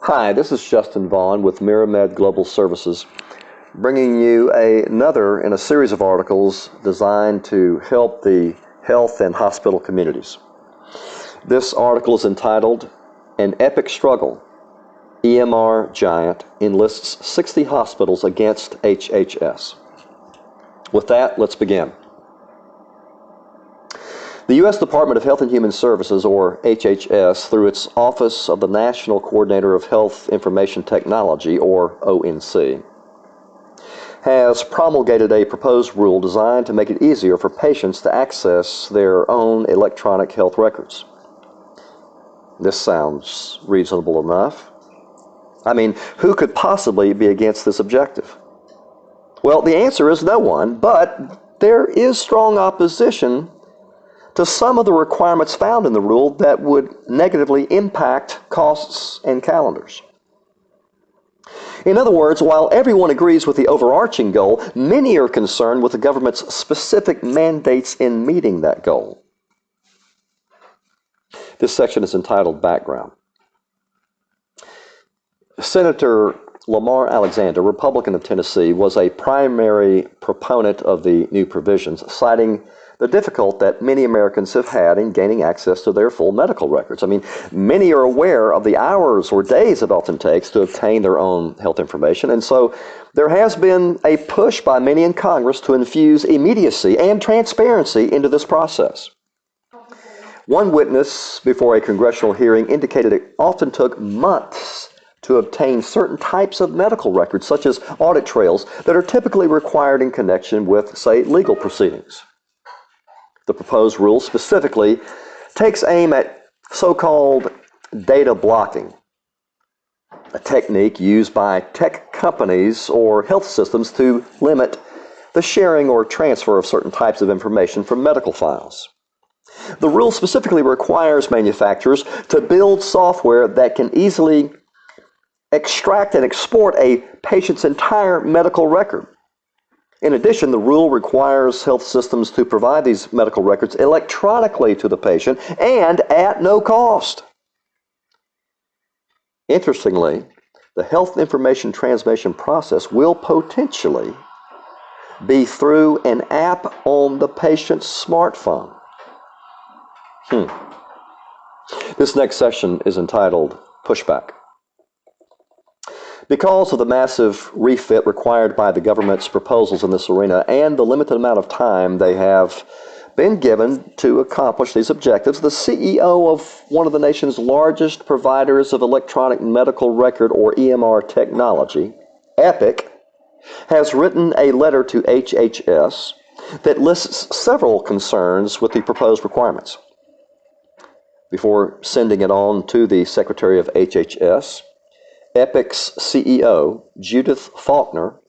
Hi, this is Justin Vaughn with Miramed Global Services, bringing you another in a series of articles designed to help the health and hospital communities. This article is entitled, "An Epic Struggle. EMR Giant Enlists 60 Hospitals Against HHS." With that, let's begin. The U.S. Department of Health and Human Services, or HHS, through its Office of the National Coordinator of Health Information Technology, or ONC, has promulgated a proposed rule designed to make it easier for patients to access their own electronic health records. This sounds reasonable enough. I mean, who could possibly be against this objective? Well, the answer is no one, but there is strong opposition to some of the requirements found in the rule that would negatively impact costs and calendars. In other words, while everyone agrees with the overarching goal, many are concerned with the government's specific mandates in meeting that goal. This section is entitled Background. Senator Lamar Alexander, Republican of Tennessee, was a primary proponent of the new provisions, citing the difficulty that many Americans have had in gaining access to their full medical records. I mean, many are aware of the hours or days it often takes to obtain their own health information, and so there has been a push by many in Congress to infuse immediacy and transparency into this process. One witness before a congressional hearing indicated it often took months to obtain certain types of medical records, such as audit trails, that are typically required in connection with, say, legal proceedings. The proposed rule specifically takes aim at so-called data blocking, a technique used by tech companies or health systems to limit the sharing or transfer of certain types of information from medical files. The rule specifically requires manufacturers to build software that can easily extract and export a patient's entire medical record. In addition, the rule requires health systems to provide these medical records electronically to the patient and at no cost. Interestingly, the health information transmission process will potentially be through an app on the patient's smartphone. This next section is entitled Pushback. Because of the massive refit required by the government's proposals in this arena and the limited amount of time they have been given to accomplish these objectives, the CEO of one of the nation's largest providers of electronic medical record, or EMR technology, Epic, has written a letter to HHS that lists several concerns with the proposed requirements. Before sending it on to the Secretary of HHS, Epic's CEO, Judith Faulkner,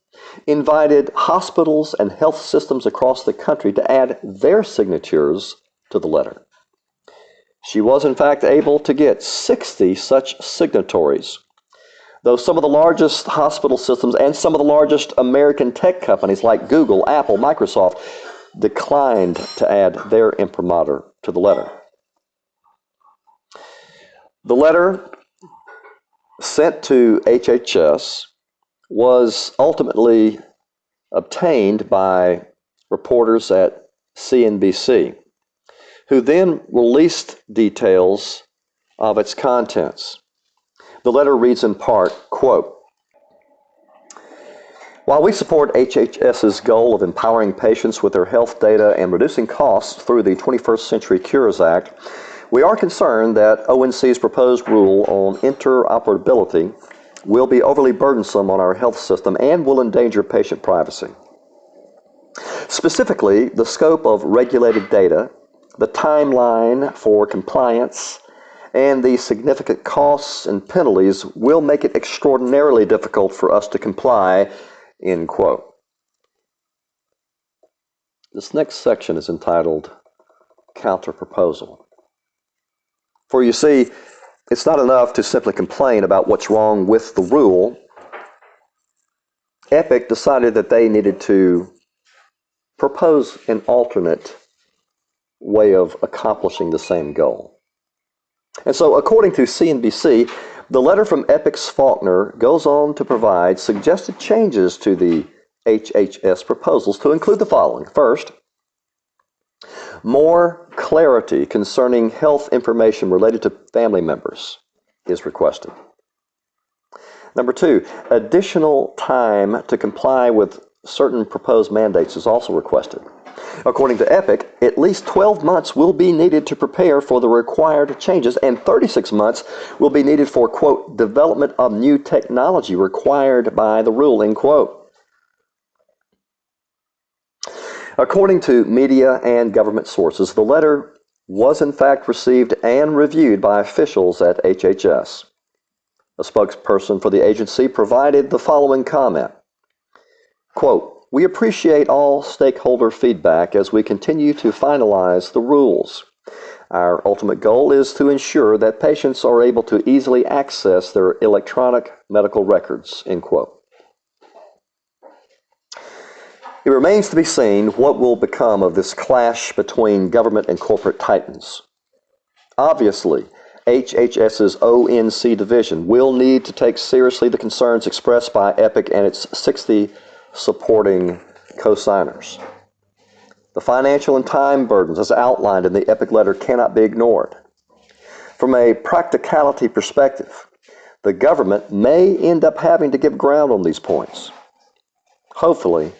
invited hospitals and health systems across the country to add their signatures to the letter. She was, in fact, able to get 60 such signatories, though some of the largest hospital systems and some of the largest American tech companies like Google, Apple, Microsoft declined to add their imprimatur to the letter. The letter sent to HHS was ultimately obtained by reporters at CNBC, who then released details of its contents. The letter reads in part, quote, "While we support HHS's goal of empowering patients with their health data and reducing costs through the 21st Century Cures Act, we are concerned that ONC's proposed rule on interoperability will be overly burdensome on our health system and will endanger patient privacy. Specifically, the scope of regulated data, the timeline for compliance, and the significant costs and penalties will make it extraordinarily difficult for us to comply," end quote. This next section is entitled Counterproposal. For you see, it's not enough to simply complain about what's wrong with the rule. Epic decided that they needed to propose an alternate way of accomplishing the same goal. And so, according to CNBC, The letter from Epic's Faulkner goes on to provide suggested changes to the HHS proposals to include the following. First, more clarity concerning health information related to family members is requested. Number two, additional time to comply with certain proposed mandates is also requested. According to Epic, at least 12 months will be needed to prepare for the required changes, and 36 months will be needed for, quote, development of new technology required by the rule, end quote. According to media and government sources, the letter was in fact received and reviewed by officials at HHS. A spokesperson for the agency provided the following comment, quote, we appreciate all stakeholder feedback as we continue to finalize the rules. Our ultimate goal is to ensure that patients are able to easily access their electronic medical records, end quote. It remains to be seen what will become of this clash between government and corporate titans. Obviously, HHS's ONC division will need to take seriously the concerns expressed by Epic and its 60 supporting co-signers. The financial and time burdens as outlined in the Epic letter cannot be ignored. From a practicality perspective, the government may end up having to give ground on these points. Hopefully,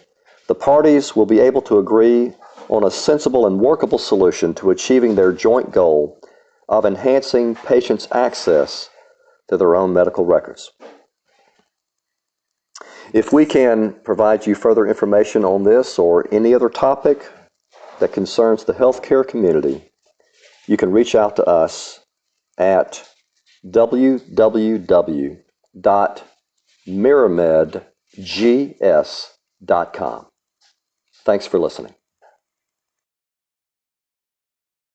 the parties will be able to agree on a sensible and workable solution to achieving their joint goal of enhancing patients' access to their own medical records. If we can provide you further information on this or any other topic that concerns the healthcare community, you can reach out to us at www.miramedgs.com. Thanks for listening.